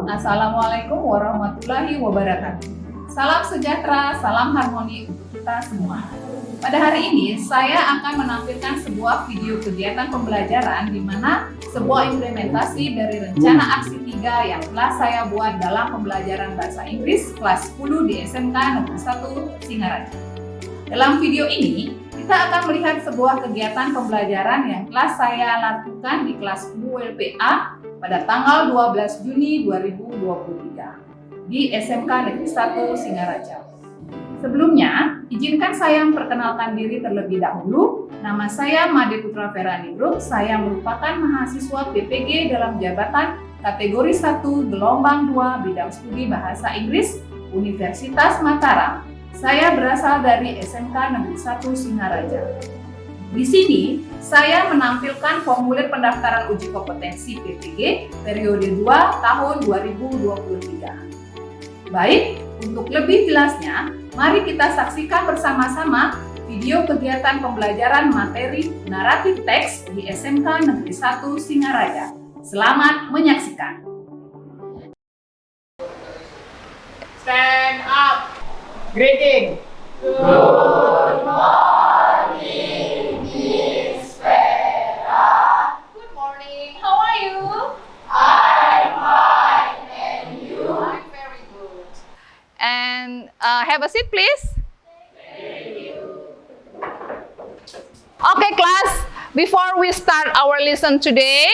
Assalamualaikum warahmatullahi wabarakatuh. Salam sejahtera, salam harmoni untuk kita semua. Pada hari ini, saya akan menampilkan sebuah video kegiatan pembelajaran di mana sebuah implementasi dari rencana aksi 3 yang telah saya buat dalam pembelajaran bahasa Inggris kelas 10 di SMK Negeri 1 Singaraja. Dalam video ini, kita akan melihat sebuah kegiatan pembelajaran yang telah saya lakukan di kelas 10 WLPA pada tanggal 12 Juni 2023 di SMK Negeri 1 Singaraja. Sebelumnya, izinkan saya memperkenalkan diri terlebih dahulu. Nama saya Made Putra Ferani Group. Saya merupakan mahasiswa PPG dalam jabatan kategori 1 gelombang 2 bidang studi bahasa Inggris Universitas Mataram. Saya berasal dari SMK Negeri 1 Singaraja. Di sini, saya menampilkan formulir pendaftaran uji kompetensi PPG periode 2 tahun 2023. Baik, untuk lebih jelasnya, mari kita saksikan bersama-sama video kegiatan pembelajaran materi naratif teks di SMK Negeri 1 Singaraja. Selamat menyaksikan. Stand up. Greeting. Good morning, Miss Vera. Good morning. How are you? I'm fine, and you? I'm very good. And have a seat, please. Thank you. Okay, class. Before we start our lesson today,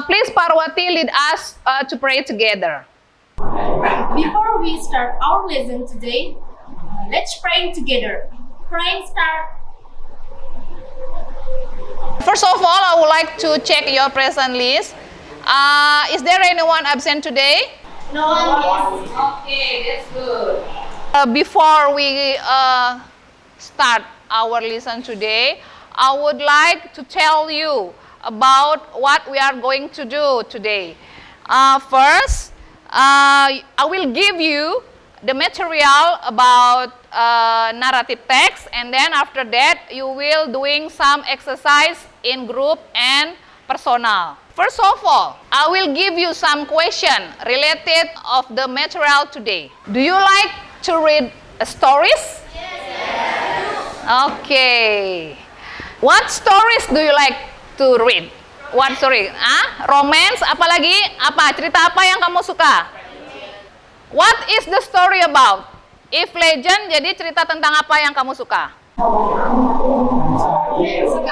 please Parwati lead us to pray together. Before we start our lesson today, let's pray together. Praying start. First of all, I would like to check your present list. Is there anyone absent today? No one is. Okay, that's good. Before we start our lesson today, I would like to tell you about what we are going to do today. First, I will give you the material about narrative text, and then after that you will doing some exercise in group and personal. First of all, I will give you some question related of the material today. Do you like to read stories? Yes. Okay. What stories do you like to read? What story? Romance, apalagi? Apa? Cerita apa yang kamu suka? What is the story about? If legend, jadi cerita tentang apa yang kamu suka? Kemudian apa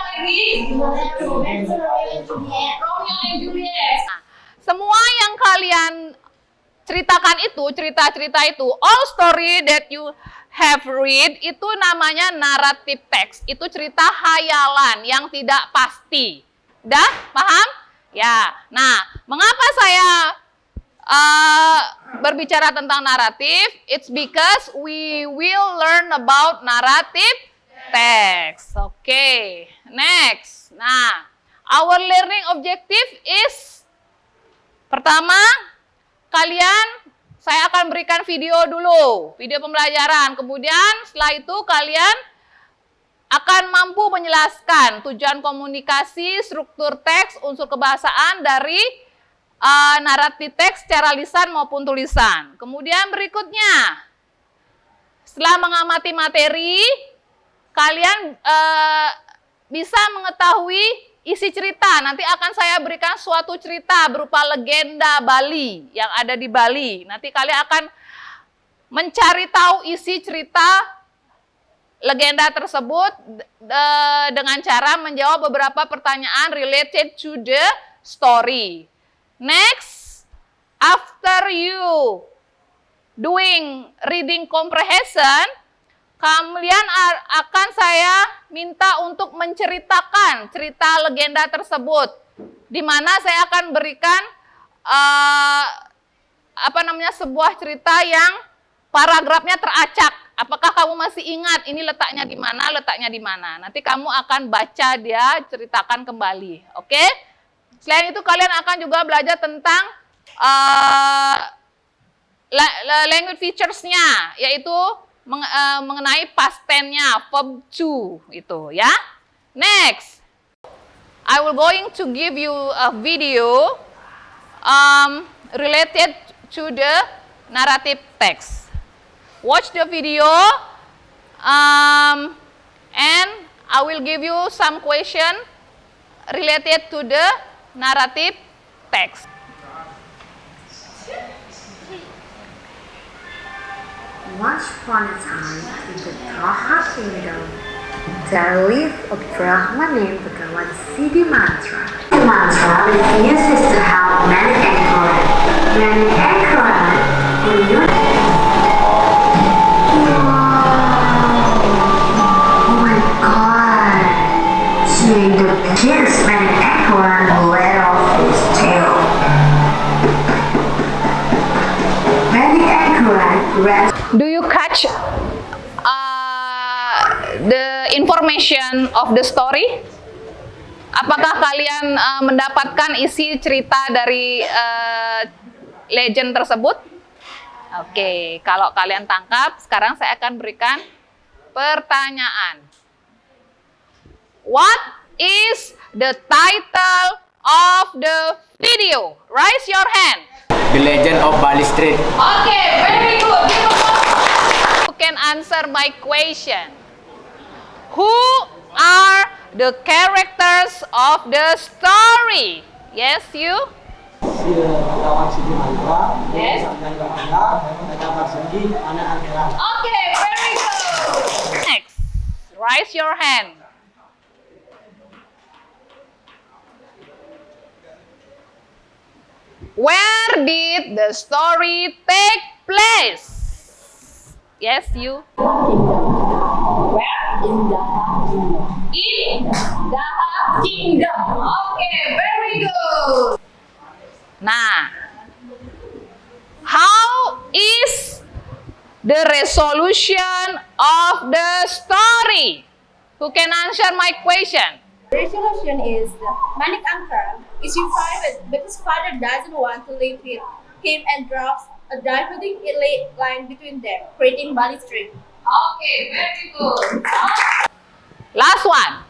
lagi? Romeo and Juliet. Semua yang kalian ceritakan itu, cerita-cerita itu, all story that you have read, itu namanya narrative text. Itu cerita hayalan yang tidak pasti. Udah? Paham? Ya. Nah, mengapa saya berbicara tentang naratif? It's because we will learn about narrative text. Okay. Next. Nah, our learning objective is pertama, saya akan berikan video dulu, video pembelajaran. Kemudian setelah itu kalian akan mampu menjelaskan tujuan komunikasi, struktur teks, unsur kebahasaan dari naratif teks secara lisan maupun tulisan. Kemudian berikutnya, setelah mengamati materi, kalian bisa mengetahui isi cerita. Nanti akan saya berikan suatu cerita berupa legenda Bali yang ada di Bali. Nanti kalian akan mencari tahu isi cerita legenda tersebut dengan cara menjawab beberapa pertanyaan related to the story. Next, after you doing reading comprehension, kalian akan saya minta untuk menceritakan cerita legenda tersebut, di mana saya akan berikan sebuah cerita yang paragrafnya teracak. Apakah kamu masih ingat ini letaknya di mana, letaknya di mana? Nanti kamu akan baca dia, ceritakan kembali, oke? Selain itu kalian akan juga belajar tentang language features-nya, yaitu mengenai past tense-nya, verb to itu ya. Next. I will going to give you a video related to the narrative text. Watch the video, and I will give you some question related to the narrative text. Once upon a time, in the Taha Kingdom, there lived a Brahmin named Bhagavad Siddhimantra. Siddhimantra refuses to help many anchormen. Many anchormen who use Oh my god! Seeing the kids, many anchormen let off his tail. Many anchormen ran. Do you catch the information of the story? Apakah kalian mendapatkan isi cerita dari legend tersebut? Oke, kalau kalian tangkap, sekarang saya akan berikan pertanyaan. What is the title of the video? Raise your hand. The Legend of Bali Street. Okay, very good. You can answer my question. Who are the characters of the story? Yes, you? Lawan Siddhimantra, Yes. Sang Ganda, Raja Marsudi, anak Angela. Okay, very good. Next, raise your hand. Where did the story take place? Yes, you? Where? In Daha Kingdom. Okay, very good. Nah, how is the resolution of the story? Who can answer my question? The resolution is Manik Angkara is revived, but his father doesn't want to live with him and drops a diverting line between them, creating Bali Street. Okay, very good. Last one.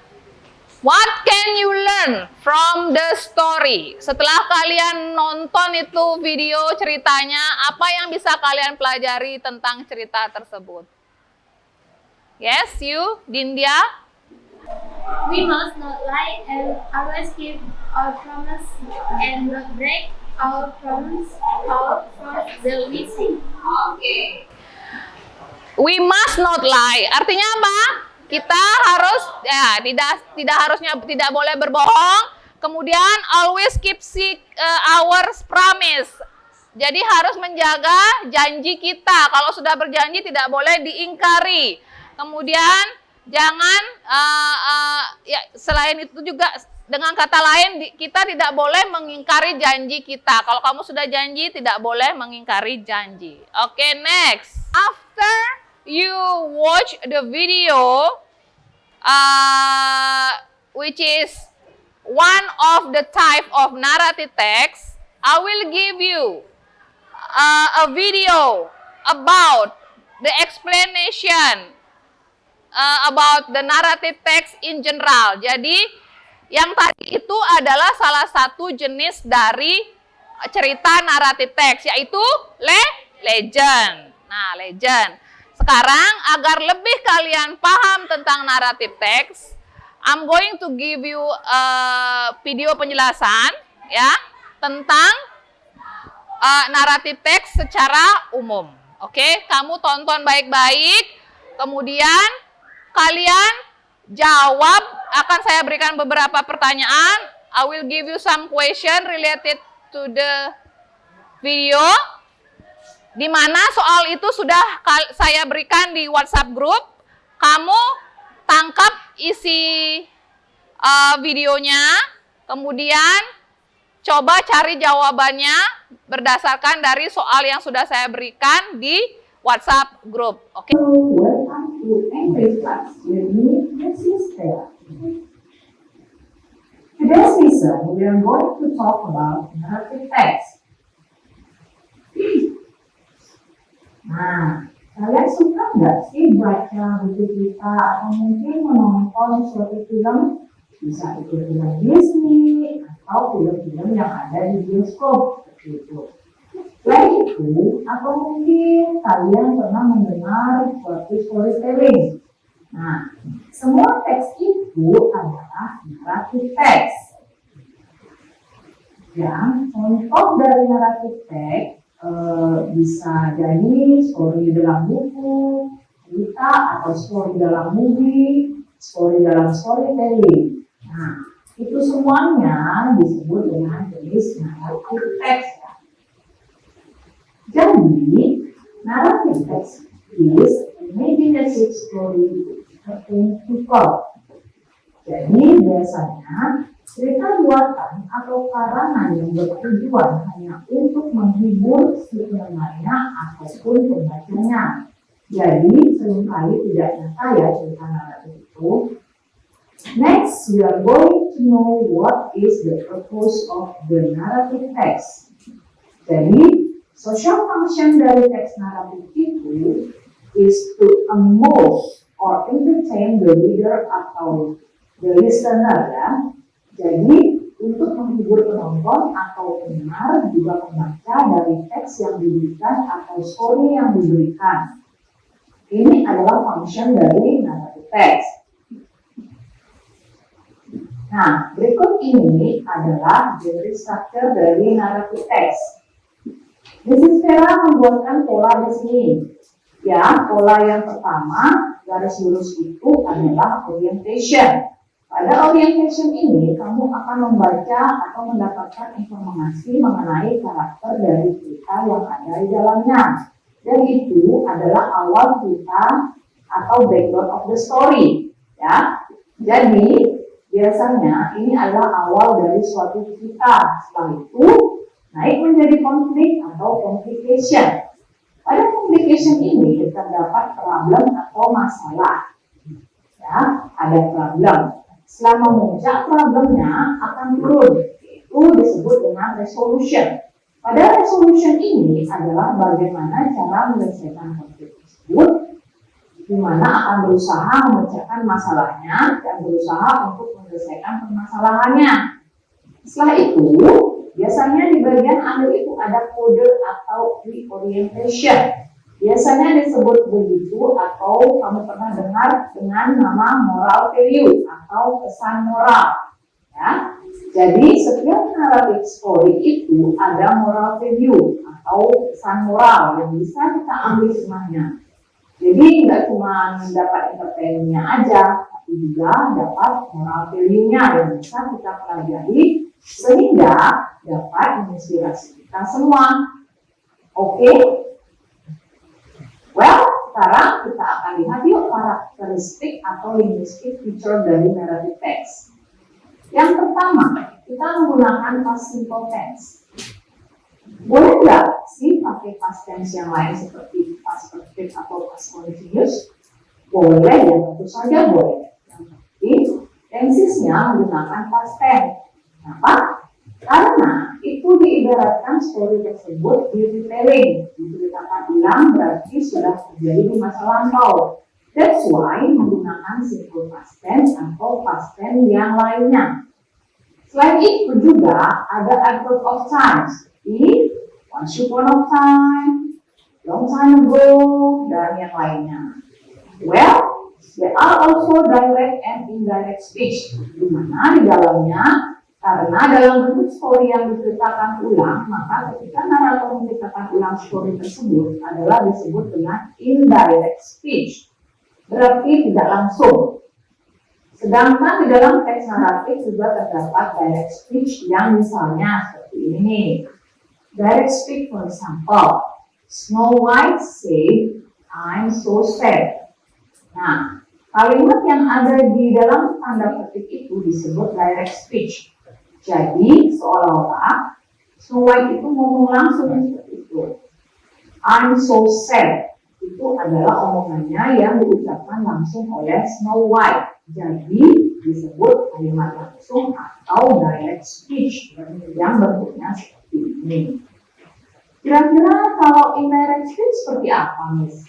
What can you learn from the story? Setelah kalian nonton itu video ceritanya, apa yang bisa kalian pelajari tentang cerita tersebut? Yes, you, Dindya? We must not lie and always keep our promise and not break our promise or force the missing. Okay. We must not lie. Artinya apa? Kita harus tidak boleh berbohong. Kemudian always keep our promise. Jadi harus menjaga janji kita. Kalau sudah berjanji tidak boleh diingkari. Kemudian jangan selain itu juga dengan kata lain kita tidak boleh mengingkari janji kita. Kalau kamu sudah janji tidak boleh mengingkari janji. Oke, next. After you watch the video, which is one of the type of narrative text, I will give you a video about the explanation about the narrative text in general. Jadi yang tadi itu adalah salah satu jenis dari cerita naratif teks, yaitu legend. Nah, legend. Sekarang agar lebih kalian paham tentang naratif teks, I'm going to give you video penjelasan ya tentang naratif teks secara umum. Oke, kamu tonton baik-baik, kemudian kalian jawab. Akan saya berikan beberapa pertanyaan. I will give you some question related to the video, di mana soal itu sudah saya berikan di WhatsApp group. Kamu tangkap isi videonya, kemudian coba cari jawabannya berdasarkan dari soal yang sudah saya berikan di WhatsApp group. Oke. Welcome to English class with me, Mrs. Stella. Today's lesson, we are going to talk about narrative text. Nah, kalian suka nggak sih baca buku cerita atau mungkin menonton suatu film bisa itu film Disney atau film-film yang ada di bioskop seperti itu. Selain itu, atau mungkin kalian pernah mendengar suatu storytelling. Nah, semua teks itu adalah naratif teks. Yang contoh dari naratif teks bisa jadi story dalam buku, cerita atau story dalam movie, story dalam storytelling. Nah, itu semuanya disebut dengan jenis naratif teks. Jadi, narrative text is imaginative story between people. Jadi, biasanya cerita buatan atau karangan yang bertujuan hanya untuk menghibur si pendengarnya ataupun pembacanya. Jadi, seringkali tidak nyata ya cerita naratif itu. Next, we are going to know what is the purpose of the narrative text. Jadi, social function dari teks naratif itu is to amuse or entertain the reader atau the listener ya. Jadi untuk menghibur penonton atau pendengar juga pembaca dari teks yang diberikan atau story yang diberikan. Ini adalah function dari naratif teks. Nah, berikut ini adalah genre structure dari naratif teks. Mrs. Vera membuatkan pola di sini. Ya, pola yang pertama, garis lurus itu adalah orientation. Pada orientation ini, kamu akan membaca atau mendapatkan informasi mengenai karakter dari cerita yang ada di dalamnya. Dan itu adalah awal cerita atau background of the story. Ya, jadi biasanya ini adalah awal dari suatu cerita. Setelah itu, naik menjadi konflik atau complication. Pada complication ini terdapat problem atau masalah. Ya, ada problem. Setelah memuncak problemnya akan turun, itu disebut dengan resolution. Pada resolution ini adalah bagaimana cara menyelesaikan konflik tersebut, di mana akan berusaha memecahkan masalahnya dan berusaha untuk menyelesaikan permasalahannya. Setelah itu, biasanya di bagian akhir itu ada kode atau reorientation. Biasanya disebut begitu atau kamu pernah dengar dengan nama moral value atau pesan moral. Ya. Jadi setiap narrative story itu ada moral value atau pesan moral yang bisa kita ambil semuanya. Jadi nggak cuma dapat entertainnya aja, tapi juga dapat moral value-nya yang bisa kita pelajari sehingga dapat menginspirasi kita semua. Oke? Well, sekarang kita akan lihat yuk karakteristik atau linguistic feature dari narrative text. Yang pertama, kita menggunakan past simple tense. Boleh nggak sih pakai past tense yang lain seperti past perfect atau past continuous? Boleh ya, tentu saja boleh. Yang penting, tensesnya menggunakan past tense. Kenapa? Karena itu diibaratkan story tersebut di retelling, diceritakan ulang berarti sudah terjadi di masa lampau. That's why menggunakan simple past tense atau past tense yang lainnya. Selain itu juga ada adverb of time, seperti once upon a time, long time ago, dan yang lainnya. Well, there are also direct and indirect speech, di mana di dalamnya karena dalam bentuk story yang diceritakan ulang, maka ketika narator menceritakan ulang story tersebut adalah disebut dengan indirect speech. Berarti tidak langsung. Sedangkan di dalam teks naratif juga terdapat direct speech yang misalnya seperti ini. Direct speech, for example, Snow White said, I'm so sad. Nah, kalimat yang ada di dalam tanda petik itu disebut direct speech. Jadi, seolah-olah Snow White itu ngomong langsung seperti itu. I'm so sad. Itu adalah omongannya yang diucapkan langsung oleh Snow White. Jadi, disebut kalimat langsung atau direct speech yang bentuknya seperti ini. Kira-kira kalau indirect speech seperti apa, Miss?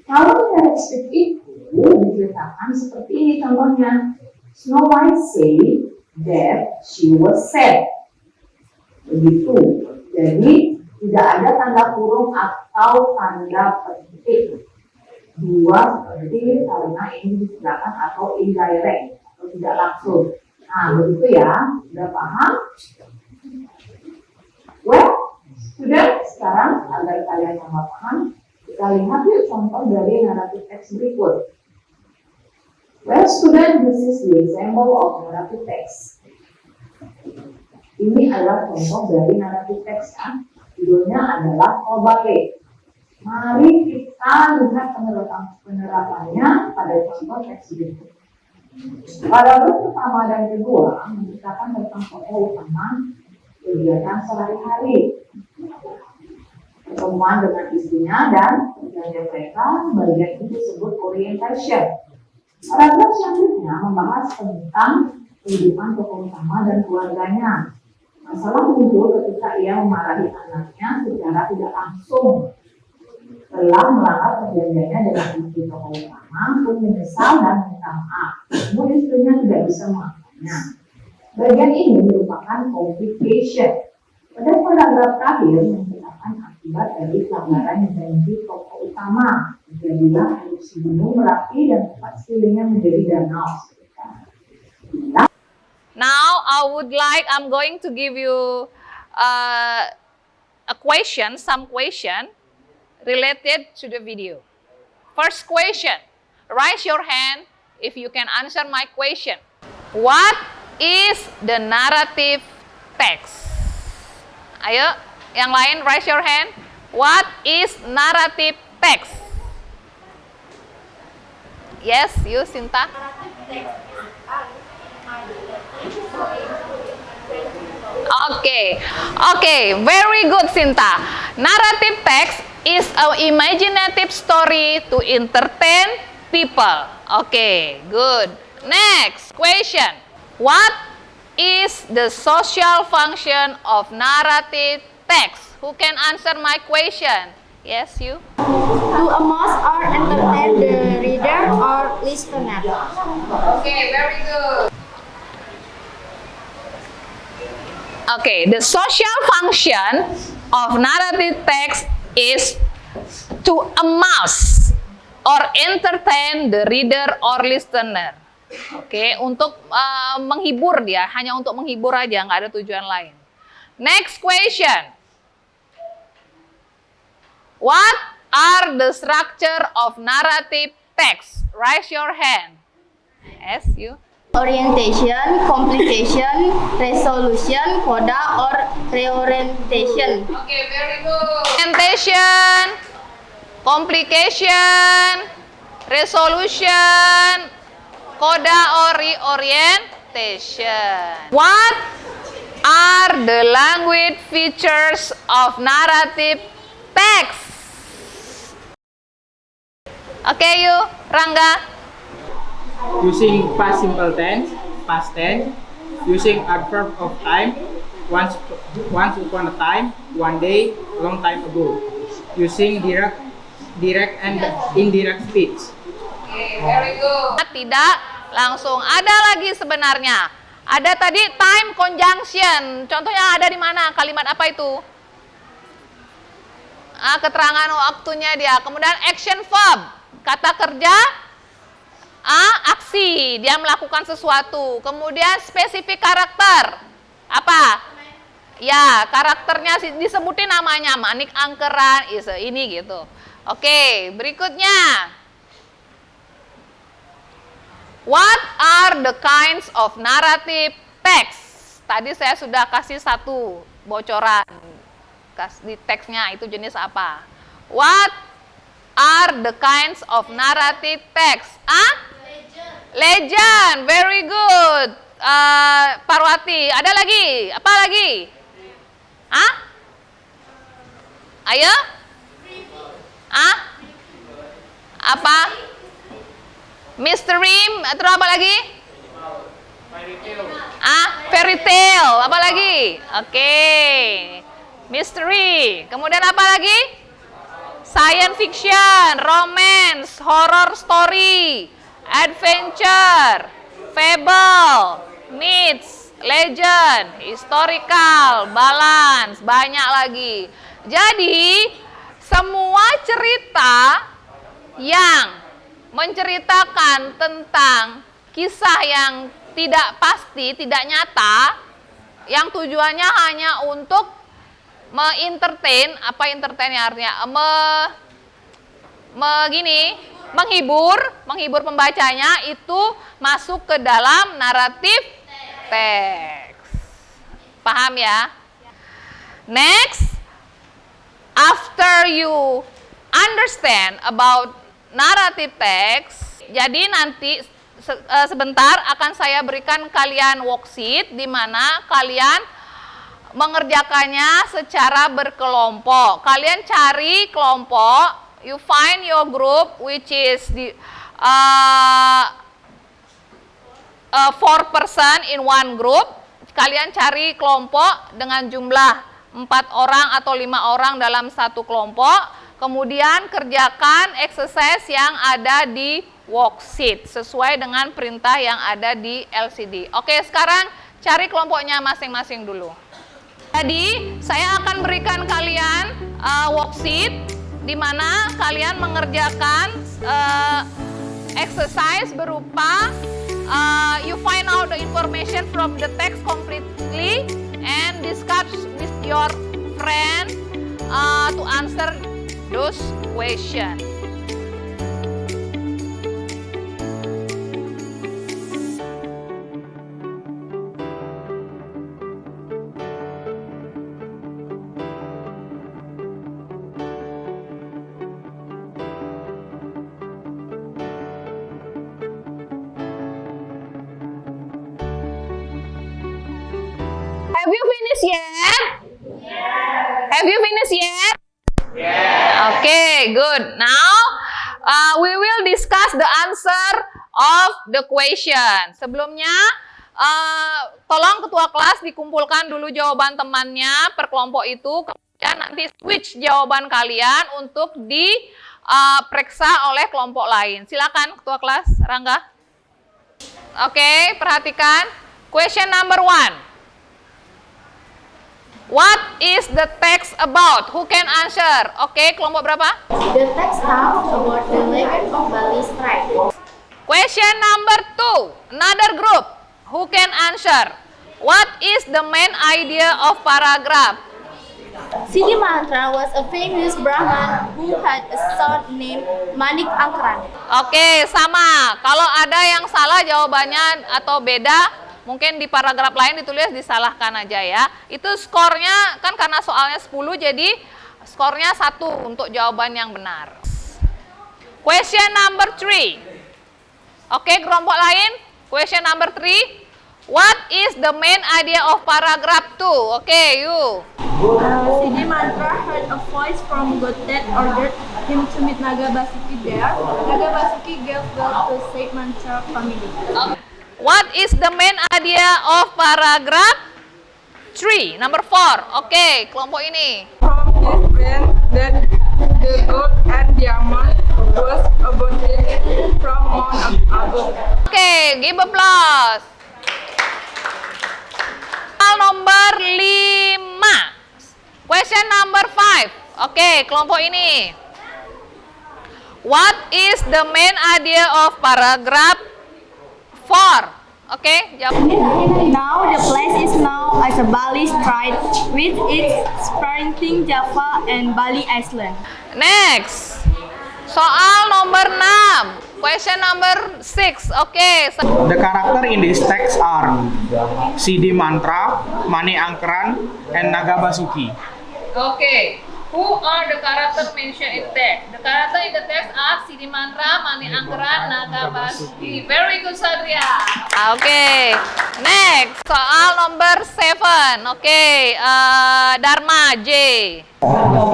Kalau indirect speech itu diceritakan seperti ini contohnya. Snow White said that she was sad. Begitu. Jadi tidak ada tanda kurung atau tanda petik. Dua seperti karena ini digunakan atau indirect atau tidak langsung. Nah, begitu ya. Sudah paham? Well, sudah. Sekarang agar kalian tambah paham, kita lihat yuk contoh dari naratif teks berikut. Well, student, this is the example of narrative text. Ini adalah contoh dari naratif teks ya. Judulnya adalah Kobale. Mari kita lihat penerapannya pada contoh teks berikut. Paragraf pertama dan kedua menceritakan tentang tokoh utama kegiatan sehari-hari. Pertemuan dengan istrinya dan kerjanya mereka, bagian ini disebut orientation. Paragraf selanjutnya membahas tentang kehidupan tokoh utama dan keluarganya. Masalah muncul ketika ia memarahi anaknya secara tidak langsung. Setelah melanggar perjanjiannya dengan istri tokoh utama, pun menyesal dan minta maaf. Namun istrinya tidak bisa memaafkannya. Bagian ini merupakan complication. Pada paragraf terakhir menceritakan akibat dari pelanggaran janji tokoh utama. Jadilah erupsi gunung Merapi dan tempat sekelilingnya menjadi danau. Now I'm going to give you some question related to the video. First question, raise your hand if you can answer my question. What is the narrative text? Ayo, yang lain raise your hand. What is narrative text? Yes, you, Sinta. Okay, very good, Sinta. Narrative text is an imaginative story to entertain people. Okay, good. Next question. What is the social function of narrative text? Who can answer my question? Yes, you. To amuse or entertain the reader or listener. Okay, very good. Okay, the social function of narrative text is to amuse or entertain the reader or listener. Oke, untuk menghibur dia, hanya untuk menghibur aja, nggak ada tujuan lain. Next question. What are the structure of narrative text? Raise your hand. Yes, you. Orientation, complication, resolution, coda, or reorientation. Okay, very good. Orientation, complication, resolution, coda, or reorientation. What are the language features of narrative text? Okay, you, Rangga. Using past simple tense, past tense, using adverb of time, once upon a time, one day, long time ago. Using direct and indirect speech. Okay, very good. Tidak langsung. Ada lagi sebenarnya. Ada tadi time conjunction. Contohnya ada di mana? Kalimat apa itu? Keterangan waktunya dia. Kemudian action verb. Kata kerja, aksi, dia melakukan sesuatu. Kemudian spesifik karakter, apa? Ya, karakternya disebutin namanya, manik angkeran, ini gitu. Oke, berikutnya. What are the kinds of narrative text? Tadi saya sudah kasih satu bocoran di teksnya, itu jenis apa? What are the kinds of narrative text? Legend, very good. Parwati, ada lagi? Apa lagi? Ayo? Apa? Mystery, atau apa lagi? Fairy tale, apa lagi? Oke. Mystery, kemudian apa lagi? Science fiction, romance, horror story, adventure, fable, myths, legend, historical, balance, banyak lagi. Jadi, semua cerita yang menceritakan tentang kisah yang tidak pasti, tidak nyata, yang tujuannya hanya untuk me-entertain, apa entertain artinya? Menghibur pembacanya, itu masuk ke dalam naratif teks. Paham ya? Next, after you understand about narrative text, jadi nanti sebentar akan saya berikan kalian worksheet di mana kalian mengerjakannya secara berkelompok. Kalian cari kelompok, you find your group which is the 4 person in one group. Kalian cari kelompok dengan jumlah 4 orang atau 5 orang dalam satu kelompok. Kemudian kerjakan exercise yang ada di worksheet sesuai dengan perintah yang ada di LCD. Oke, sekarang cari kelompoknya masing-masing dulu. Jadi, saya akan berikan kalian worksheet di mana kalian mengerjakan exercise berupa you find out the information from the text completely and discuss with your friend to answer those questions. Have you finished yet? Yeah. Have you finished yet? Yeah. Okay, good. Now, we will discuss the answer of the question. Sebelumnya, tolong ketua kelas dikumpulkan dulu jawaban temannya per kelompok itu. Kemudian nanti switch jawaban kalian untuk diperiksa oleh kelompok lain. Silakan ketua kelas, Rangga. Oke, perhatikan. Question number 1. What is the text about? Who can answer? Oke, kelompok berapa? The text talks about the legend of Bali's tribe. Question number 2. Another group. Who can answer? What is the main idea of paragraph? Siddhimantra was a famous Brahman who had a son named Manik Angkaran. Oke, sama. Kalau ada yang salah jawabannya atau beda, mungkin di paragraf lain ditulis disalahkan aja ya. Itu skornya kan karena soalnya 10 jadi skornya 1 untuk jawaban yang benar. Question number 3. Oke, kelompok lain. Question number 3. What is the main idea of paragraph 2? Oke, you. Siddhimantra heard a voice from God that ordered him to meet Naga Basuki there. Naga Basuki gave birth to Siddhimantra family. What is the main idea of paragraph 3? Number 4. Oke, kelompok ini. From his brain that the gold and diamond was abundant from Mount Agung. Oke, give applause. Nomor 5. Question number 5. Oke, kelompok ini. What is the main idea of paragraph 4? Oke, jawab. Now the place is known as a Bali Strait with its sprawling Java and Bali Island. Next. Soal nomor 6. Question number 6. Oke. The character in this text are Siddhimantra, Manik Angkaran, and Naga Basuki. Okay. Who are the characters mentioned in text? The character in the text are Siddhimantra, Manik Angkaran, Naga Basuki. Very good, Satria. Okay. Next, soal nomor 7. Okay, Dharma J.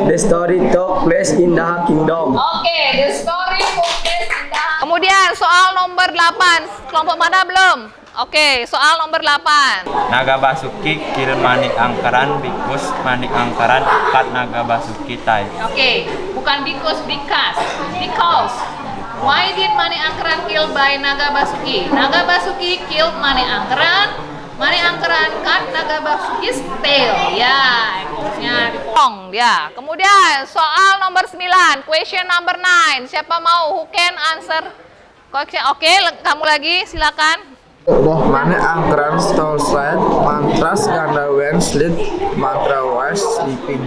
The story took place in the kingdom. Okay, the story took place in the. Kemudian soal nomor 8. Kelompok mana belum? Oke, soal nomor 8. Naga Basuki kirim Manik Angkaran because Manik Angkaran cut Naga Basuki tai. Oke, bukan because. Why did Mani Angkeran killed by Naga Basuki? Naga Basuki killed Mani Angkeran. Mani Angkeran cut Naga Basuki's tail. Ya, ekornya dipotong dia. Kemudian soal nomor 9, question number 9. Siapa mau? Who can answer? Oke, kamu lagi, silakan. Mani Angkeran stole sled, mantras ganda when sleep, mantra was sleeping.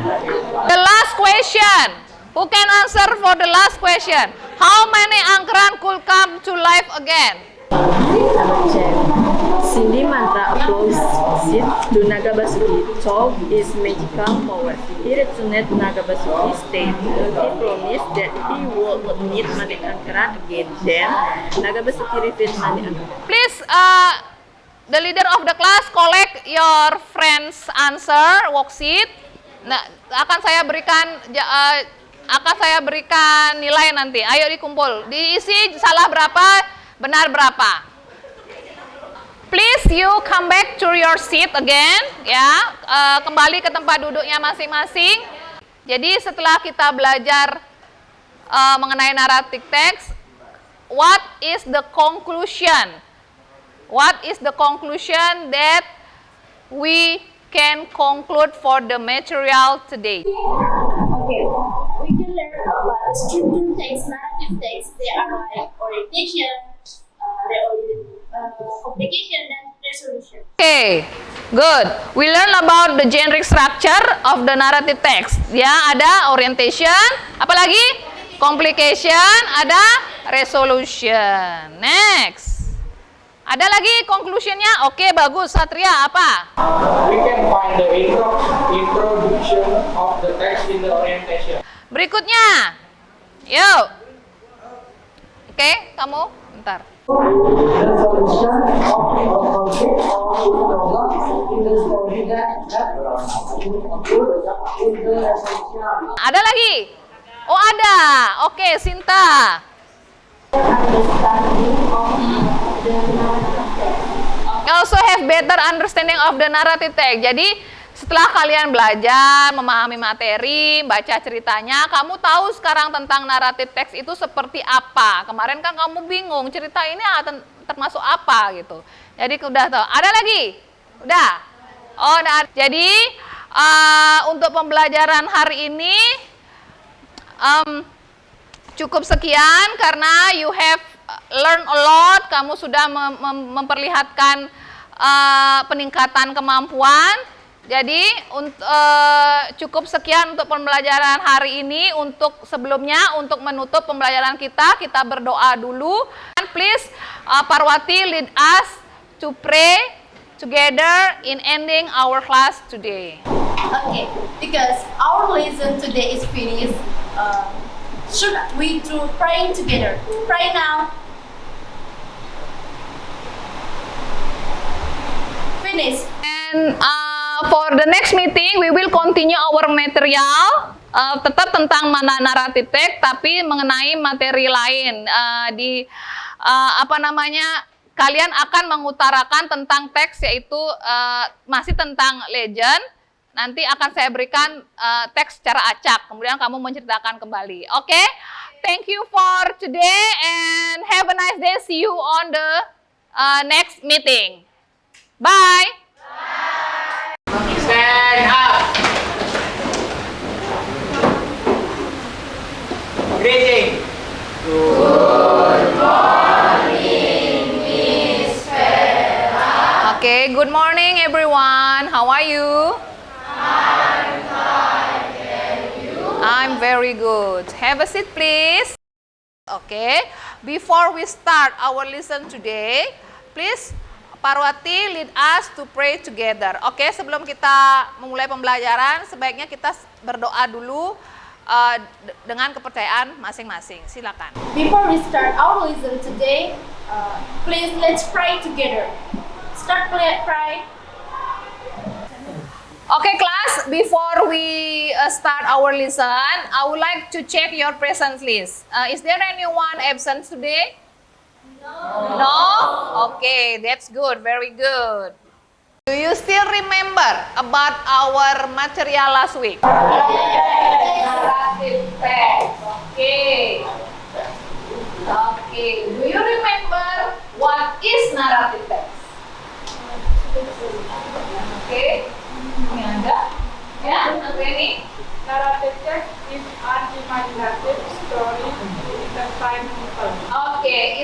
The last question. Who can answer for the last question? How many Angkeran could come to life again? Cindy mantra applies it to Naga Basuki, told his magical power. He resonated Naga Basuki's state. He promised that he would meet Mani Angkeran again. Then, Naga Basuki revealed Mani Angkeran. Please, the leader of the class collect your friends' answer worksheet. Nah, akan saya berikan nilai nanti. Ayo dikumpul. Diisi salah berapa, benar berapa. Please you come back to your seat again, ya. Kembali ke tempat duduknya masing-masing. Jadi setelah kita belajar mengenai narrative text, what is the conclusion? What is the conclusion that we can conclude for the material today? Okay, we can learn about the structure text, narrative text. They are like orientation, complication, and resolution. Okay, good. We learn about the generic structure of the narrative text. Ya, ada orientation, apalagi complication, ada resolution. Next. Ada lagi conclusionnya? Oke, bagus. Satria, apa? We can find the introduction of the text in the orientation. Berikutnya. Yuk. Oke, kamu bentar. Ada lagi? Oh, ada. Oke, Sinta. Also have better understanding of the narrative text. Jadi setelah kalian belajar, memahami materi, baca ceritanya, kamu tahu sekarang tentang narrative text itu seperti apa. Kemarin kan kamu bingung, cerita ini termasuk apa gitu. Jadi udah tahu. Ada lagi? Udah? Oh, udah. Jadi untuk pembelajaran hari ini cukup sekian karena you have learn a lot. Kamu sudah memperlihatkan peningkatan kemampuan. Jadi cukup sekian untuk pembelajaran hari ini. Untuk sebelumnya, untuk menutup pembelajaran kita berdoa dulu. And please, Parwati lead us to pray together in ending our class today. Okay, because our lesson today is finished. Should we do praying together? Pray now. Finish. And for the next meeting, we will continue our material. Tetap tentang narrative text, tapi mengenai materi lain. Kalian akan mengutarakan tentang teks, yaitu masih tentang legend. Nanti akan saya berikan teks secara acak, kemudian kamu menceritakan kembali. Oke? Thank you for today and have a nice day. See you on the next meeting. Bye. Stand up. Greeting. Good morning, Miss Vera. Okay, good morning everyone. How are you? I'm fine, and you? I'm very good. Have a seat please. Okay, before we start our lesson today, please Parwati lead us to pray together. Oke, sebelum kita memulai pembelajaran, sebaiknya kita berdoa dulu dengan kepercayaan masing-masing. Silakan. Before we start our lesson today, please let's pray together. Start pray. Okay, class. Before we start our lesson, I would like to check your presence list. Is there anyone absent today? No? Okay, that's good. Very good. Do you still remember about our material last week? Narrative text. Okay. Okay, do you remember what is narrative text? Okay, ini ada. Ya, Anthony. Narrative text is an imaginative story written by people. Okay,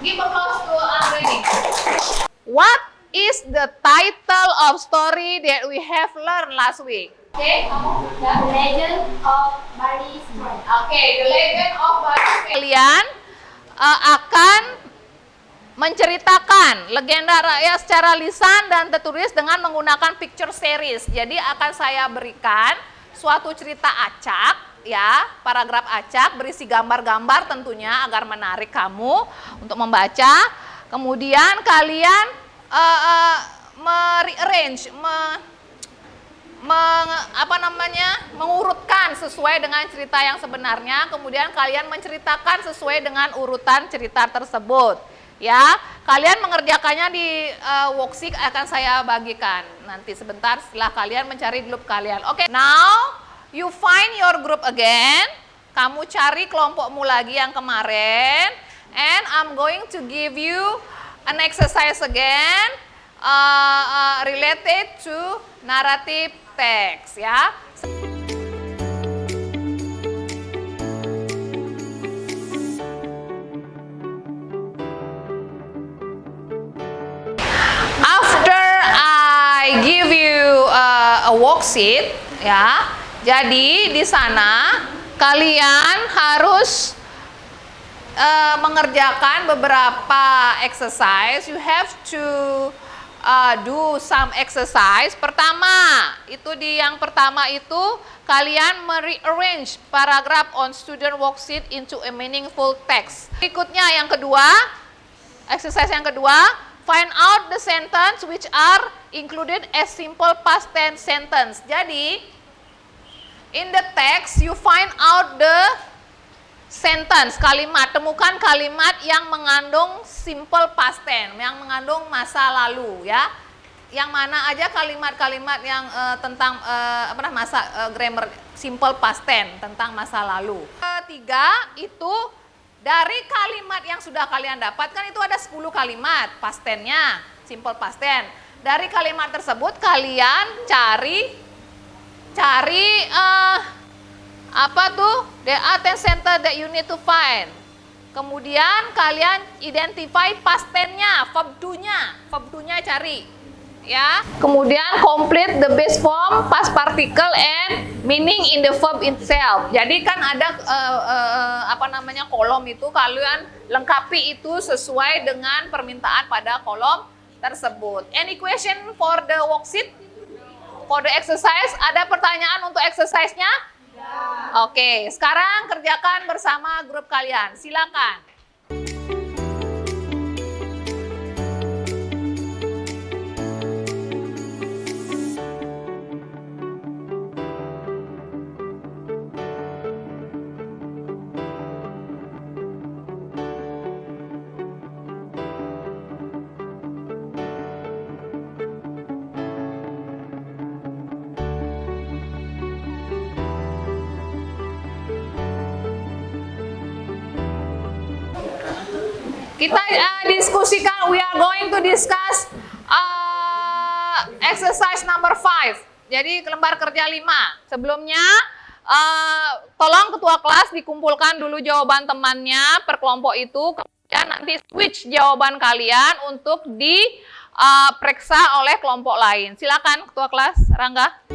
give applause to Anthony. What is the title of story that we have learned last week? Okay, kamu The Legend of Bali Story. Okay, The Legend of Bali. Kalian akan menceritakan legenda rakyat secara lisan dan tertulis dengan menggunakan picture series. Jadi akan saya berikan suatu cerita acak, ya, paragraf acak berisi gambar-gambar tentunya agar menarik kamu untuk membaca. Kemudian kalian rearrange, mengurutkan sesuai dengan cerita yang sebenarnya. Kemudian kalian menceritakan sesuai dengan urutan cerita tersebut. Ya, kalian mengerjakannya di worksheet akan saya bagikan nanti sebentar setelah kalian mencari grup kalian. Oke, now you find your group again. Kamu cari kelompokmu lagi yang kemarin, and I'm going to give you an exercise again related to narrative text, ya. I give you a worksheet, ya. Jadi di sana kalian harus mengerjakan beberapa exercise. You have to do some exercise. Yang pertama itu kalian merearrange paragraph on student worksheet into a meaningful text. Berikutnya yang kedua, exercise yang kedua, find out the sentence which are included as simple past tense sentence. Jadi, in the text you find out the sentence, kalimat. Temukan kalimat yang mengandung simple past tense, yang mengandung masa lalu, ya. Yang mana aja kalimat-kalimat yang tentang grammar simple past tense, tentang masa lalu. Ketiga itu dari kalimat yang sudah kalian dapatkan itu ada 10 kalimat past tense-nya, simple past tense. Dari kalimat tersebut kalian cari the attend sentence that you need to find. Kemudian kalian identify past tense-nya, verb to-nya cari. Ya. Kemudian complete the base form, past particle and meaning in the verb itself. Jadi kan ada kolom itu, kalian lengkapi itu sesuai dengan permintaan pada kolom tersebut. Any question for the worksheet? For the exercise, ada pertanyaan untuk exercise-nya? Ya. Oke, sekarang kerjakan bersama grup kalian. Silakan. Kita diskusikan, we are going to discuss exercise number 5. Jadi lembar kerja 5. Sebelumnya, tolong ketua kelas dikumpulkan dulu jawaban temannya per kelompok itu. Kemudian nanti switch jawaban kalian untuk diperiksa oleh kelompok lain. Silakan ketua kelas, Rangga.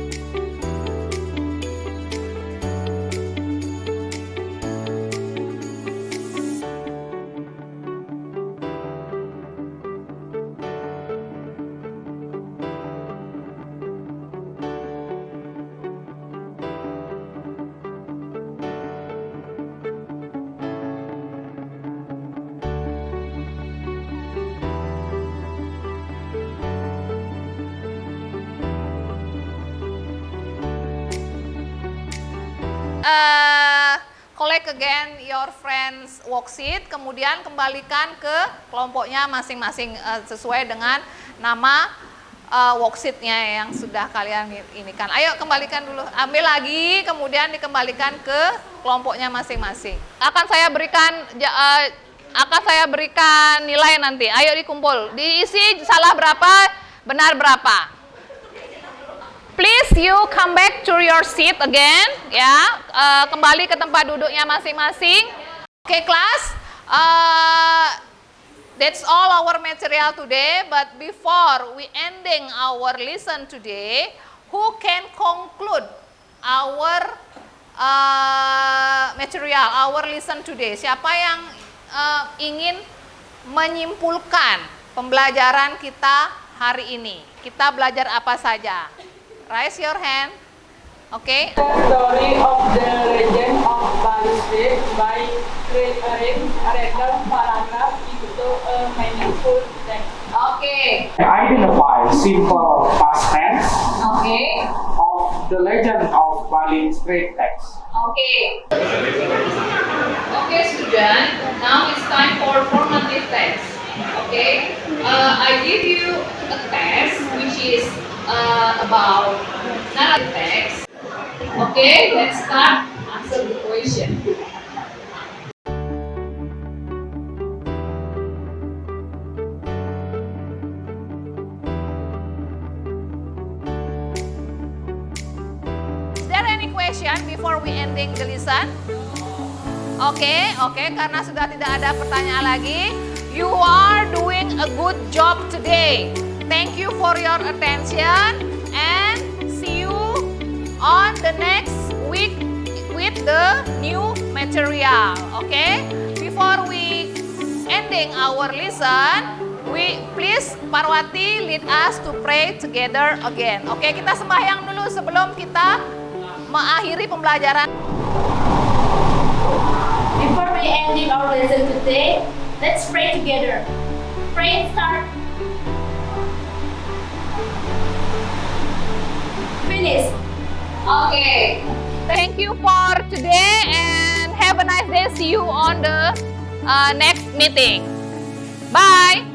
Collect again your friends worksheet, kemudian kembalikan ke kelompoknya masing-masing sesuai dengan nama worksheetnya yang sudah kalian inikan. Ayo kembalikan dulu, ambil lagi, kemudian dikembalikan ke kelompoknya masing-masing. Akan saya berikan akan saya berikan nilai nanti. Ayo dikumpul. Diisi salah berapa, benar berapa. Please you come back to your seat again, ya. Kembali ke tempat duduknya masing-masing. Oke, kelas. That's all our material today. But before we ending our lesson today, who can conclude our material, our lesson today? Siapa yang ingin menyimpulkan pembelajaran kita hari ini? Kita belajar apa saja? Raise your hand. Okay. The story of the legend of Bali Street by rearrange a random paragraph into a meaningful text. Okay. Identify simple past tense Okay. of the legend of Bali Street text. Okay. Okay, student. Now it's time for formative test. Okay. I give you a test which is about narrative text. Okay, let's start. Answer the question. Is there any question before we ending the lesson? Oke, karena sudah tidak ada pertanyaan lagi, you are doing a good job today. Thank you for your attention and see you on the next week with the new material. Okay? Before we ending our lesson, we please Parwati lead us to pray together again. Oke, kita sembahyang dulu sebelum kita mengakhiri pembelajaran. Before we ending our lesson today, let's pray together. Pray start. Finish. Okay. Thank you for today and have a nice day. See you on the next meeting. Bye.